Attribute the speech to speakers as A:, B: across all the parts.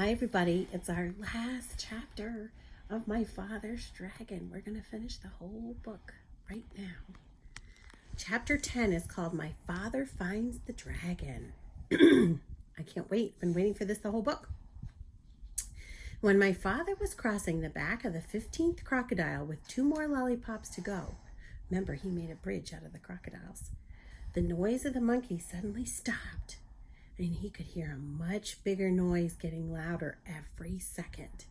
A: Hi everybody, it's our last chapter of My Father's Dragon. We're going to finish the whole book right now. Chapter 10 is called My Father Finds the Dragon. I can't wait. I've been waiting for this the whole book. When my father was crossing the back of the 15th crocodile with 2 more lollipops to go, remember he made a bridge out of the crocodiles, the noise of the monkey suddenly stopped. And he could hear a much bigger noise getting louder every second.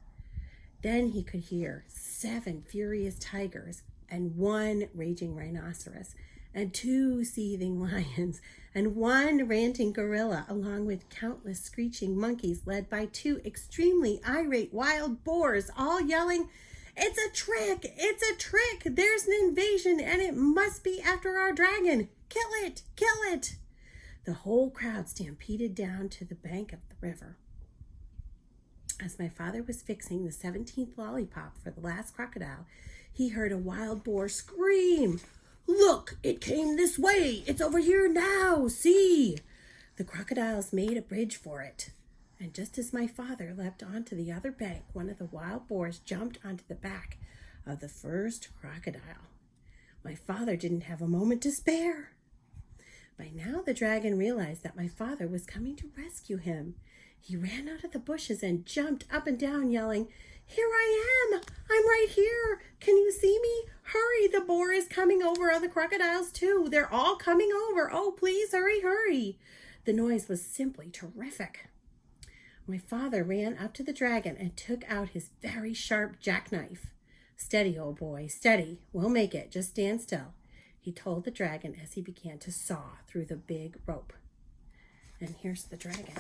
A: Then he could hear 7 furious tigers and 1 raging rhinoceros and 2 seething lions and 1 ranting gorilla, along with countless screeching monkeys led by 2 extremely irate wild boars, all yelling, "It's a trick! It's a trick! There's an invasion and it must be after our dragon! Kill it! Kill it!" The whole crowd stampeded down to the bank of the river. As my father was fixing the 17th lollipop for the last crocodile, he heard a wild boar scream, "Look, it came this way! It's over here now! See!" The crocodiles made a bridge for it. And just as my father leapt onto the other bank, one of the wild boars jumped onto the back of the first crocodile. My father didn't have a moment to spare. By now, the dragon realized that my father was coming to rescue him. He ran out of the bushes and jumped up and down, yelling, "Here I am! I'm right here! Can you see me? Hurry! The boar is coming over on the crocodiles too! They're all coming over! Oh, please hurry, hurry!" The noise was simply terrific. My father ran up to the dragon and took out his very sharp jackknife. "Steady, old boy, steady! We'll make it. Just stand still," he told the dragon as he began to saw through the big rope. And here's the dragon.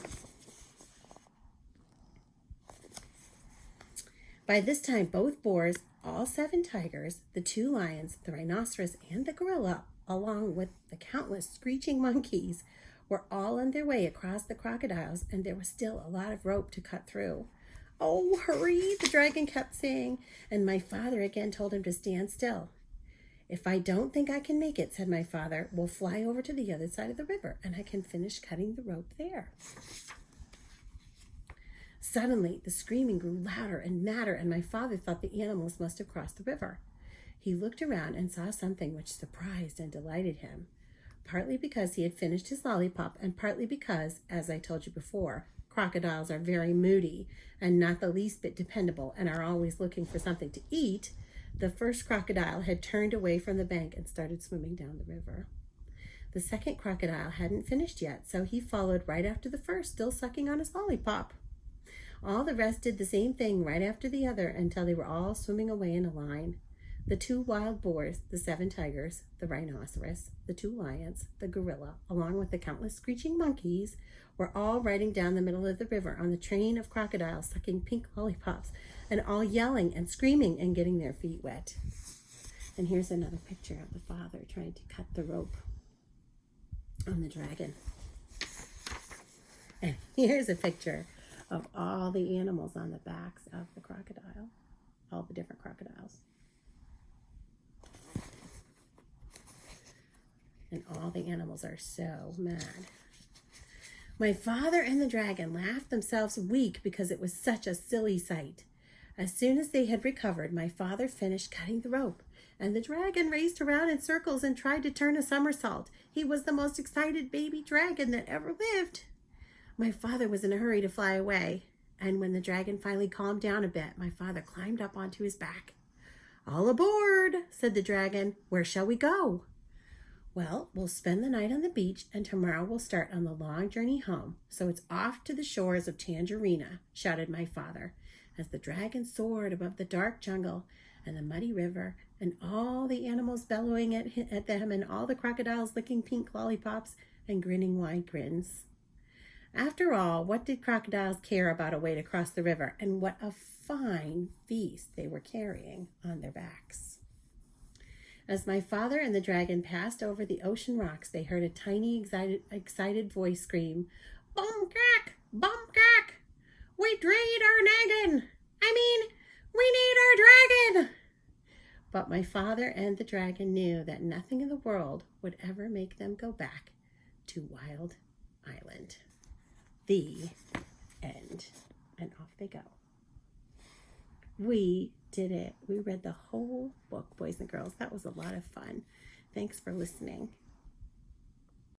A: By this time, both boars, all 7 tigers, the 2 lions, the rhinoceros, and the gorilla, along with the countless screeching monkeys, were all on their way across the crocodiles, and there was still a lot of rope to cut through. "Oh, hurry," the dragon kept saying, and my father again told him to stand still. "If I don't think I can make it," said my father, "we'll fly over to the other side of the river and I can finish cutting the rope there." Suddenly, the screaming grew louder and madder, and my father thought the animals must have crossed the river. He looked around and saw something which surprised and delighted him, partly because he had finished his lollipop and partly because, as I told you before, crocodiles are very moody and not the least bit dependable and are always looking for something to eat. The first crocodile had turned away from the bank and started swimming down the river. The second crocodile hadn't finished yet, so he followed right after the first, still sucking on his lollipop. All the rest did the same thing right after the other until they were all swimming away in a line. The 2 wild boars, the 7 tigers, the rhinoceros, the 2 lions, the gorilla, along with the countless screeching monkeys, were all riding down the middle of the river on the train of crocodiles sucking pink lollipops and all yelling and screaming and getting their feet wet. And here's another picture of the father trying to cut the rope on the dragon. And here's a picture of all the animals on the backs of the crocodile, all the different crocodiles. And all the animals are so mad. My father and the dragon laughed themselves weak because it was such a silly sight. As soon as they had recovered, my father finished cutting the rope, and the dragon raced around in circles and tried to turn a somersault. He was the most excited baby dragon that ever lived. My father was in a hurry to fly away, and when the dragon finally calmed down a bit, my father climbed up onto his back. "All aboard," said the dragon. "Where shall we go?" "Well, we'll spend the night on the beach, and tomorrow we'll start on the long journey home. So it's off to the shores of Tangerina," shouted my father, as the dragon soared above the dark jungle and the muddy river, and all the animals bellowing at them, and all the crocodiles licking pink lollipops and grinning wide grins. After all, what did crocodiles care about a way to cross the river, and what a fine feast they were carrying on their backs. As my father and the dragon passed over the ocean rocks, they heard a tiny, excited voice scream, "Bum crack! Bum crack! We drained our naggin! We need our dragon!" But my father and the dragon knew that nothing in the world would ever make them go back to Wild Island. The end. And off they go. We did it. We read the whole book, boys and girls. That was a lot of fun. Thanks for listening.